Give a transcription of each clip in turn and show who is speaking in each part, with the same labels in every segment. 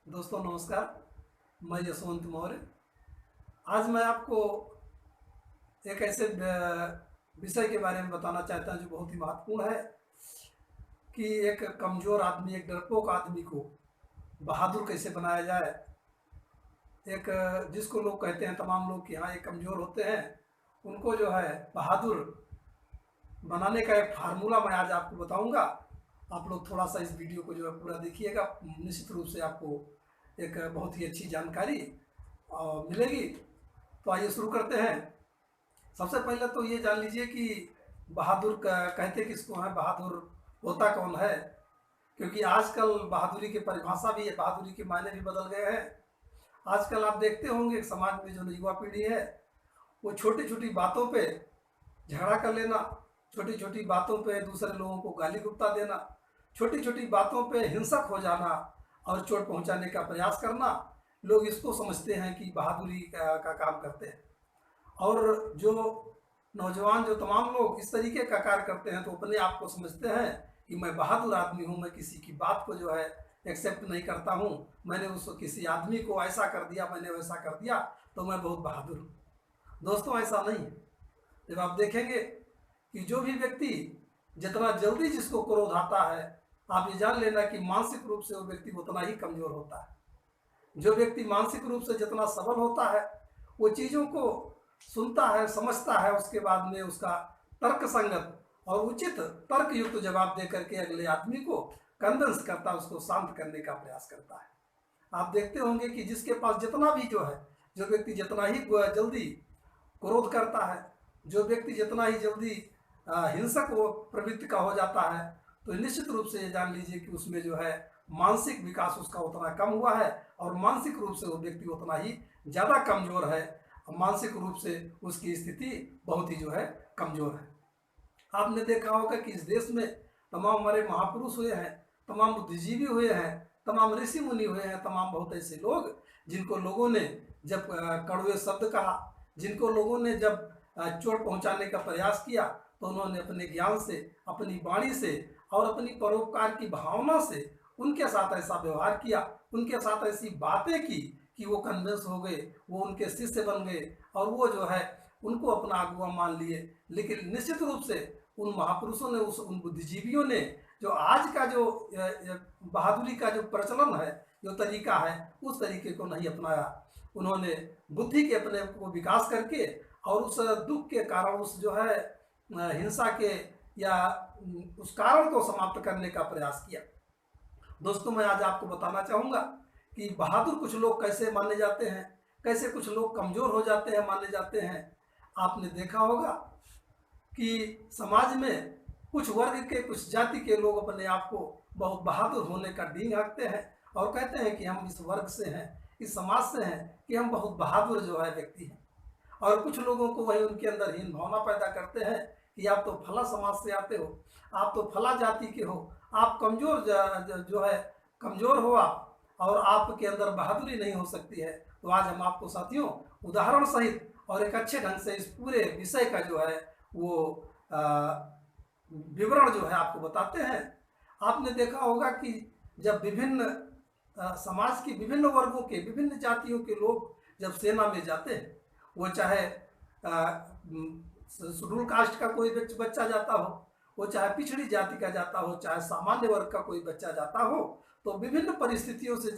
Speaker 1: दोस्तों नमस्कार। मैं यशवंत मौर्य। आज मैं आपको एक ऐसे विषय के बारे में बताना चाहता हूं जो बहुत ही महत्वपूर्ण है कि एक कमज़ोर आदमी, एक डरपोक आदमी को बहादुर कैसे बनाया जाए। एक जिसको लोग कहते हैं, तमाम लोग कि हाँ ये कमज़ोर होते हैं, उनको जो है बहादुर बनाने का एक फार्मूला मैं आज आपको बताऊंगा। आप लोग थोड़ा सा इस वीडियो को जो है पूरा देखिएगा। निश्चित रूप से आपको एक बहुत ही अच्छी जानकारी मिलेगी। तो आइए शुरू करते हैं। सबसे पहले तो ये जान लीजिए कि बहादुर कहते किसको हैं, बहादुर होता कौन है। क्योंकि आजकल बहादुरी की परिभाषा भी है, बहादुरी के मायने भी बदल गए हैं। आजकल आप देखते होंगे समाज में जो युवा पीढ़ी है वो छोटी छोटी बातों पे झगड़ा कर लेना, छोटी छोटी बातों पे दूसरे लोगों को गाली गुप्ता देना, छोटी छोटी बातों पे हिंसक हो जाना और चोट पहुंचाने का प्रयास करना, लोग इसको समझते हैं कि बहादुरी का काम करते हैं। और जो नौजवान, जो तमाम लोग इस तरीके का कार्य करते हैं तो अपने आप को समझते हैं कि मैं बहादुर आदमी हूँ, मैं किसी की बात को जो है एक्सेप्ट नहीं करता हूँ, मैंने उस किसी आदमी को ऐसा कर दिया, मैंने वैसा कर दिया तो मैं बहुत बहादुर हूँ। दोस्तों ऐसा नहीं है। जब आप देखेंगे कि जो भी व्यक्ति जितना जल्दी जिसको क्रोध आता है, आप ये जान लेना कि मानसिक रूप से वो व्यक्ति उतना ही कमजोर होता है। जो व्यक्ति मानसिक रूप से जितना सबल होता है वो चीज़ों को सुनता है, समझता है, उसके बाद में उसका तर्क संगत और उचित तर्क युक्त जवाब दे करके अगले आदमी को कन्विंस करता है, उसको शांत करने का प्रयास करता है। आप देखते होंगे कि जिसके पास जितना भी जो है, जो व्यक्ति जितना ही जल्दी क्रोध करता है, जो व्यक्ति जितना ही जल्दी हिंसक वो प्रवृत्ति का हो जाता है, तो निश्चित रूप से ये जान लीजिए कि उसमें जो है मानसिक विकास उसका उतना कम हुआ है और मानसिक रूप से वो व्यक्ति उतना ही ज़्यादा कमजोर है। मानसिक रूप से उसकी स्थिति बहुत ही जो है कमजोर है। आपने देखा होगा कि इस देश में तमाम हमारे महापुरुष हुए हैं, तमाम बुद्धिजीवी हुए हैं, तमाम ऋषि मुनि हुए हैं, तमाम बहुत ऐसे लोग जिनको लोगों ने जब कड़वे शब्द कहा, जिनको लोगों ने जब चोट पहुंचाने का प्रयास किया, तो उन्होंने अपने ज्ञान से, अपनी वाणी से और अपनी परोपकार की भावना से उनके साथ ऐसा व्यवहार किया, उनके साथ ऐसी बातें की कि वो कन्विंस हो गए, वो उनके शिष्य बन गए और वो जो है उनको अपना अगुआ मान लिए। लेकिन निश्चित रूप से उन महापुरुषों ने, उन बुद्धिजीवियों ने जो आज का जो बहादुरी का जो प्रचलन है, जो तरीका है, उस तरीके को नहीं अपनाया। उन्होंने बुद्धि के अपने को विकास करके और उस दुख के कारण, उस जो है हिंसा के या उस कारण को समाप्त करने का प्रयास किया। दोस्तों मैं आज आपको बताना चाहूँगा कि बहादुर कुछ लोग कैसे माने जाते हैं, कैसे कुछ लोग कमज़ोर हो जाते हैं, माने जाते हैं। आपने देखा होगा कि समाज में कुछ वर्ग के, कुछ जाति के लोग अपने आप को बहुत बहादुर होने का डींग हाँकते हैं और कहते हैं कि हम इस वर्ग से हैं, इस समाज से हैं, कि हम बहुत बहादुर जो है व्यक्ति हैं। और कुछ लोगों को वही उनके अंदर हीन भावना पैदा करते हैं कि आप तो फला समाज से आते हो, आप तो फला जाति के हो, आप कमज़ोर जो है कमज़ोर हो आप, और आपके अंदर बहादुरी नहीं हो सकती है। तो आज हम आपको साथियों उदाहरण सहित और एक अच्छे ढंग से इस पूरे विषय का जो है वो विवरण जो है आपको बताते हैं। आपने देखा होगा कि जब विभिन्न समाज की विभिन्न वर्गों के, विभिन्न जातियों के लोग जब सेना में जाते हैं, वो चाहे शेड्यूल कास्ट का कोई बच्चा जाता हो, वो चाहे पिछड़ी जाति का जाता हो, चाहे सामान्य वर्ग का कोई बच्चा जाता हो, तो विभिन्न परिस्थितियों से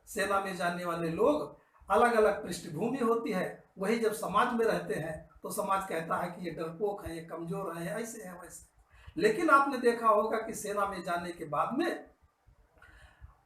Speaker 1: सेना में जाने वाले लोग, अलग अलग पृष्ठभूमि होती है। वही जब समाज में रहते हैं तो समाज कहता है कि ये डरपोक है, ये कमजोर है, ऐसे है वैसे। लेकिन आपने देखा होगा कि सेना में जाने के बाद में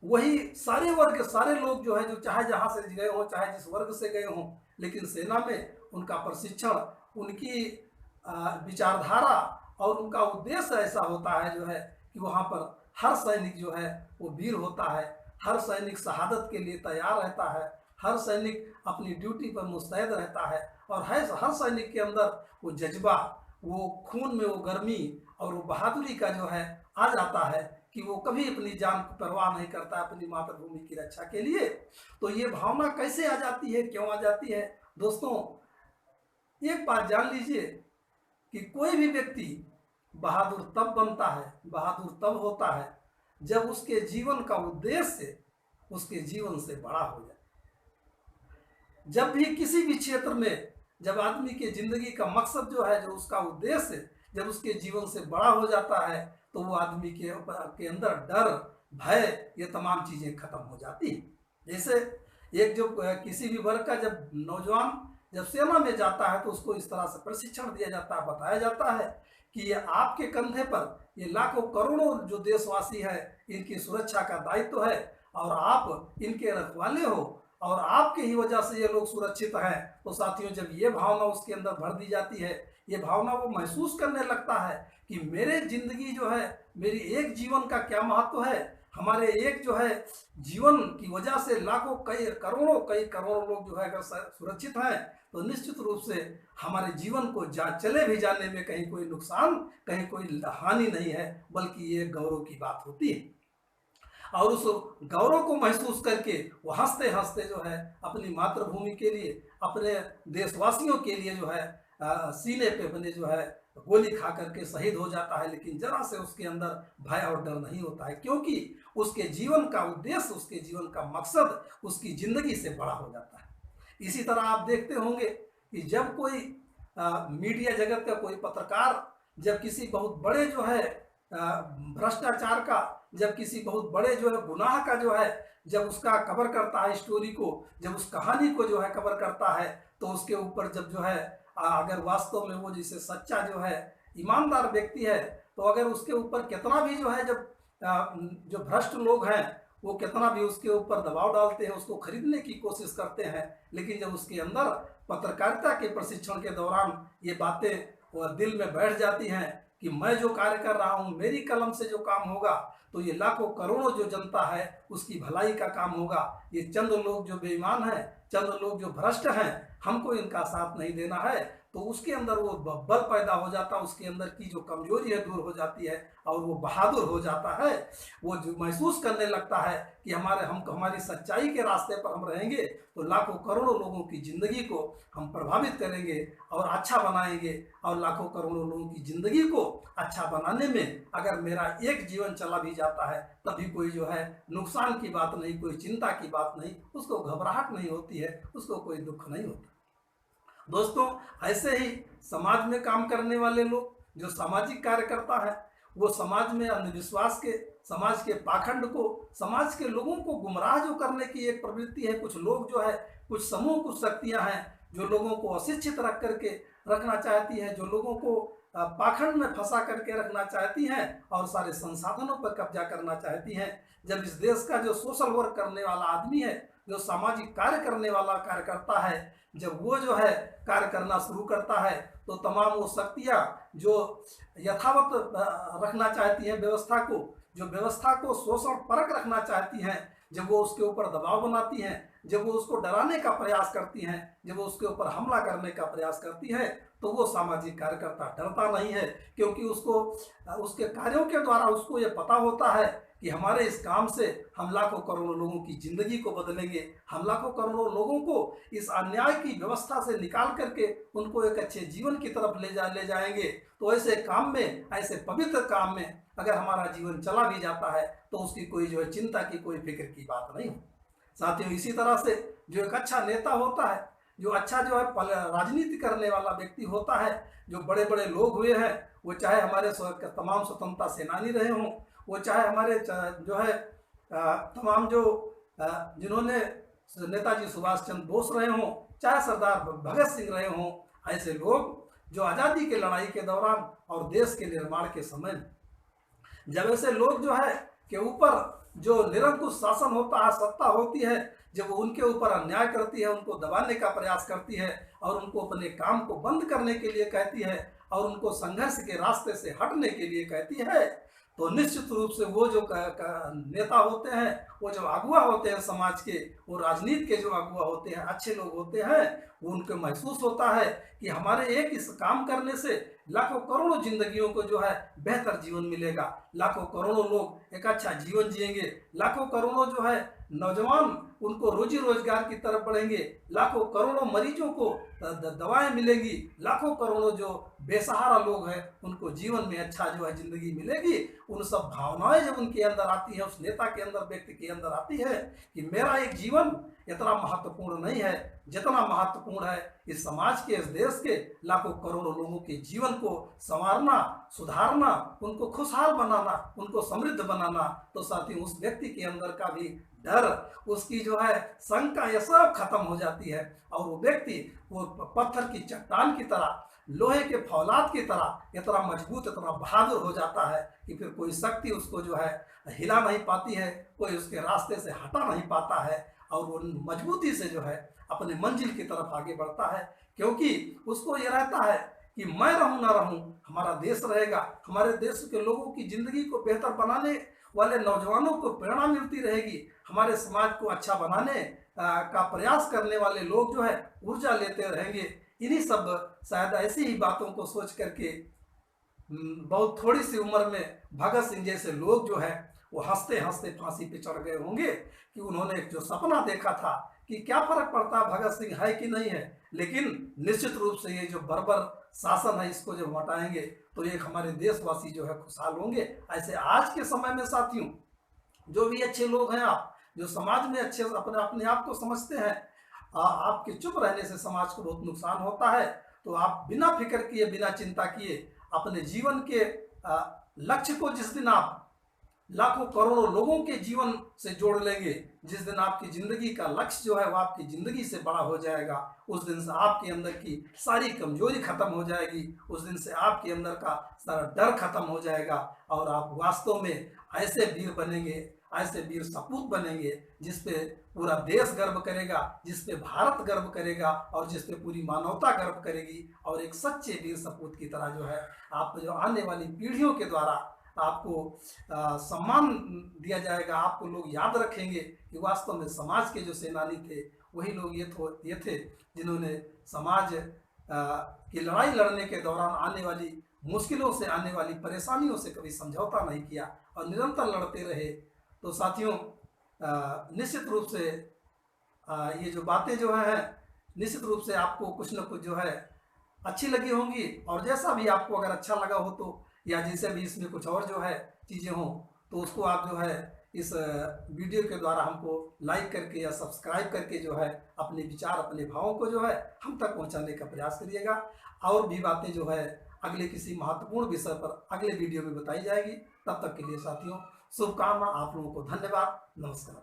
Speaker 1: वही सारे वर्ग, सारे लोग जो है, जो चाहे जहाँ से गए हों, चाहे जिस वर्ग से गए हों, लेकिन सेना में उनका प्रशिक्षण, उनकी विचारधारा और उनका उद्देश्य ऐसा होता है जो है कि वहाँ पर हर सैनिक जो है वो वीर होता है, हर सैनिक शहादत के लिए तैयार रहता है, हर सैनिक अपनी ड्यूटी पर मुस्तैद रहता है और हर सैनिक के अंदर वो जज्बा, वो खून में वो गर्मी और वो बहादुरी का जो है आ जाता है कि वो कभी अपनी जान की परवाह नहीं करता अपनी मातृभूमि की रक्षा के लिए। तो ये भावना कैसे आ जाती है, क्यों आ जाती है? दोस्तों एक बात जान लीजिए कि कोई भी व्यक्ति बहादुर तब बनता है, बहादुर तब होता है जब उसके जीवन का उद्देश्य उसके जीवन से बड़ा हो जाए। जब भी किसी भी क्षेत्र में जब आदमी के जिंदगी का मकसद जो है, जो उसका उद्देश्य जब उसके जीवन से बड़ा हो जाता है, तो वो आदमी के अंदर डर, भय, ये तमाम चीजें खत्म हो जाती हैं। जैसे एक जो किसी भी वर्ग का जब नौजवान जब सेना में जाता है, तो उसको इस तरह से प्रशिक्षण दिया जाता है, बताया जाता है कि ये आपके कंधे पर ये लाखों करोड़ों जो देशवासी है, इनकी सुरक्षा का दायित्व है, और आप इनके रखवाले हो, और आपके ही वजह से ये लोग सुरक्षित हैं। तो साथियों, जब ये भावना उसके अंदर भर दी जाती है, ये भावना वो महसूस करने लगता है कि मेरे जिंदगी जो है, मेरी एक जीवन का क्या महत्व है, हमारे एक जो है जीवन की वजह से लाखों कई करोड़ों लोग जो है अगर सुरक्षित हैं, तो निश्चित रूप से हमारे जीवन को चले भी जाने में कहीं कोई नुकसान, कहीं कोई हानि नहीं है, बल्कि ये गौरव की बात होती है। और उस गौरव को महसूस करके वो हंसते हंसते जो है अपनी मातृभूमि के लिए, अपने देशवासियों के लिए जो है सीने पे बने जो है गोली खा करके शहीद हो जाता है। लेकिन जरा से उसके अंदर भय और डर नहीं होता है, क्योंकि उसके जीवन का उद्देश्य, उसके जीवन का मकसद उसकी जिंदगी से बड़ा हो जाता है। इसी तरह आप देखते होंगे कि जब कोई मीडिया जगत का कोई पत्रकार जब किसी बहुत बड़े जो है भ्रष्टाचार का, जब किसी बहुत बड़े जो है गुनाह का जो है जब उसका कवर करता है, स्टोरी को, जब उस कहानी को जो है कवर करता है, तो उसके ऊपर जब जो है अगर वास्तव में वो जैसे सच्चा जो है ईमानदार व्यक्ति है, तो अगर उसके ऊपर कितना भी जो है जब जो भ्रष्ट लोग हैं वो कितना भी उसके ऊपर दबाव डालते हैं, उसको खरीदने की कोशिश करते हैं, लेकिन जब उसके अंदर पत्रकारिता के प्रशिक्षण के दौरान ये बातें वो दिल में बैठ जाती हैं कि मैं जो कार्य कर रहा हूँ, मेरी कलम से जो काम होगा, तो ये लाखों करोड़ों जो जनता है उसकी भलाई का काम होगा। ये चंद लोग जो बेईमान हैं, चंद लोग जो भ्रष्ट हैं, हमको इनका साथ नहीं देना है। तो उसके अंदर वो बल पैदा हो जाता है, उसके अंदर की जो कमजोरी है दूर हो जाती है, और वो बहादुर हो जाता है। वो जो महसूस करने लगता है कि हमारी सच्चाई के रास्ते पर हम रहेंगे, तो लाखों करोड़ों लोगों की जिंदगी को हम प्रभावित करेंगे और अच्छा बनाएंगे। और लाखों करोड़ों लोगों की जिंदगी को अच्छा बनाने में अगर मेरा एक जीवन चला भी जाता है, तभी कोई जो है नुकसान की बात नहीं, कोई चिंता की बात नहीं, उसको घबराहट नहीं होती है, उसको कोई दुख नहीं होता। दोस्तों, ऐसे ही समाज में काम करने वाले लोग, जो सामाजिक कार्यकर्ता है, वो समाज में अंधविश्वास के, समाज के पाखंड को, समाज के लोगों को गुमराह जो करने की एक प्रवृत्ति है, कुछ लोग जो है, कुछ समूह, कुछ शक्तियां हैं जो लोगों को अशिक्षित रख करके रखना चाहती है, जो लोगों को पाखंड में फंसा करके रखना चाहती हैं और सारे संसाधनों पर कब्जा करना चाहती हैं। जब इस देश का जो सोशल वर्क करने वाला आदमी है, जो सामाजिक कार्य करने वाला कार्यकर्ता है, जब वो जो है कार्य करना शुरू करता है, तो तमाम वो शक्तियाँ जो यथावत रखना चाहती हैं व्यवस्था को, जो व्यवस्था को शोषण परक रखना चाहती हैं, जब वो उसके ऊपर दबाव बनाती हैं, जब वो उसको डराने का प्रयास करती हैं, जब वो उसके ऊपर हमला करने का प्रयास करती है, तो वो सामाजिक कार्यकर्ता डरता नहीं है, क्योंकि उसको उसके कार्यों के द्वारा उसको ये पता होता है कि हमारे इस काम से हम लाखों करोड़ों लोगों की जिंदगी को बदलेंगे, हम लाखों करोड़ों लोगों को इस अन्याय की व्यवस्था से निकाल करके उनको एक अच्छे जीवन की तरफ ले जाएंगे। तो ऐसे काम में, ऐसे पवित्र काम में अगर हमारा जीवन चला भी जाता है, तो उसकी कोई जो है चिंता की, कोई फिक्र की बात नहीं हो। साथियों, इसी तरह से जो एक अच्छा नेता होता है, जो अच्छा जो है राजनीति करने वाला व्यक्ति होता है, जो बड़े बड़े लोग हुए हैं, वो चाहे हमारे तमाम स्वतंत्रता सेनानी रहे हों, वो चाहे हमारे जो है तमाम जो जिन्होंने नेताजी सुभाष चंद्र बोस रहे हों, चाहे सरदार भगत सिंह रहे हों, ऐसे लोग जो आज़ादी के लड़ाई के दौरान और देश के निर्माण के समय, जब ऐसे लोग जो है के ऊपर जो निरंकुश शासन होता है, सत्ता होती है, जब वो उनके ऊपर अन्याय करती है, उनको दबाने का प्रयास करती है और उनको अपने काम को बंद करने के लिए कहती है और उनको संघर्ष के रास्ते से हटने के लिए कहती है, तो निश्चित रूप से वो जो नेता होते हैं, वो जो अगुआ होते हैं समाज के, वो राजनीति के जो अगुआ होते हैं, अच्छे लोग होते हैं, वो उनको महसूस होता है कि हमारे एक इस काम करने से लाखों करोड़ों जिंदगियों को जो है बेहतर जीवन मिलेगा, लाखों करोड़ों लोग एक अच्छा जीवन जिएंगे, लाखों करोड़ों जो है नौजवान उनको रोजी रोजगार की तरफ बढ़ेंगे, लाखों करोड़ों मरीजों को दवाएं मिलेंगी, लाखों करोड़ों जो बेसहारा लोग हैं उनको जीवन में अच्छा जो है जिंदगी मिलेगी। उन सब भावनाएं जब उनके अंदर आती है, उस नेता के अंदर, व्यक्ति के अंदर आती है कि मेरा एक जीवन इतना महत्वपूर्ण नहीं है जितना महत्वपूर्ण है इस समाज के, इस देश के लाखों करोड़ों लोगों के जीवन को संवारना, सुधारना, उनको खुशहाल बनाना, उनको समृद्ध बनाना। तो साथ ही उस व्यक्ति के अंदर का भी डर, उसकी जो है शंका, ये सब खत्म हो जाती है और वो व्यक्ति वो पत्थर की चट्टान की तरह, लोहे के फौलाद की तरह इतना मजबूत, इतना बहादुर हो जाता है कि फिर कोई शक्ति उसको जो है हिला नहीं पाती है, कोई उसके रास्ते से हटा नहीं पाता है और वो मजबूती से जो है अपने मंजिल की तरफ आगे बढ़ता है। क्योंकि उसको ये रहता है कि मैं रहूं ना रहूं, हमारा देश रहेगा, हमारे देश के लोगों की जिंदगी को बेहतर बनाने वाले नौजवानों को प्रेरणा मिलती रहेगी, हमारे समाज को अच्छा बनाने का प्रयास करने वाले लोग जो है ऊर्जा लेते रहेंगे। इन्हीं सब शायद ऐसी ही बातों को सोच करके बहुत थोड़ी सी उम्र में भगत सिंह जैसे लोग जो है वो हंसते हंसते फांसी पे चढ़ गए होंगे कि उन्होंने जो सपना देखा था कि क्या फर्क पड़ता है भगत सिंह है कि नहीं है, लेकिन निश्चित रूप से ये जो बर्बर शासन है इसको जब हटाएंगे तो एक हमारे देशवासी जो है खुशहाल होंगे। ऐसे आज के समय में साथियों, जो भी अच्छे लोग हैं, आप जो समाज में अच्छे अपने अपने आप को समझते हैं, आपके चुप रहने से समाज को बहुत नुकसान होता है। तो आप बिना फिक्र किए, बिना चिंता किए अपने जीवन के लक्ष्य को जिस दिन आप लाखों करोड़ों लोगों के जीवन से जोड़ लेंगे, जिस दिन आपकी जिंदगी का लक्ष्य जो है वो आपकी जिंदगी से बड़ा हो जाएगा, उस दिन से आपके अंदर की सारी कमजोरी खत्म हो जाएगी, उस दिन से आपके अंदर का सारा डर खत्म हो जाएगा और आप वास्तव में ऐसे वीर बनेंगे, ऐसे वीर सपूत बनेंगे जिस पे पूरा देश गर्व करेगा, जिस पे भारत गर्व करेगा और जिस पे पूरी मानवता गर्व करेगी। और एक सच्चे वीर सपूत की तरह जो है आप जो आने वाली पीढ़ियों के द्वारा आपको सम्मान दिया जाएगा, आपको लोग याद रखेंगे कि वास्तव में समाज के जो सेनानी थे वही लोग ये थे जिन्होंने समाज की लड़ाई लड़ने के दौरान आने वाली मुश्किलों से, आने वाली परेशानियों से कभी समझौता नहीं किया और निरंतर लड़ते रहे। तो साथियों, निश्चित रूप से ये जो बातें जो है निश्चित रूप से आपको कुछ न कुछ जो है अच्छी लगी होंगी, और जैसा भी आपको अगर अच्छा लगा हो तो, या जैसे भी इसमें कुछ और जो है चीज़ें हों तो उसको आप जो है इस वीडियो के द्वारा हमको लाइक करके या सब्सक्राइब करके जो है अपने विचार, अपने भावों को जो है हम तक पहुंचाने का प्रयास करिएगा। और भी बातें जो है अगले किसी महत्वपूर्ण विषय पर अगले वीडियो में बताई जाएगी। तब तक के लिए साथियों शुभकामना, आप लोगों को धन्यवाद, नमस्कार।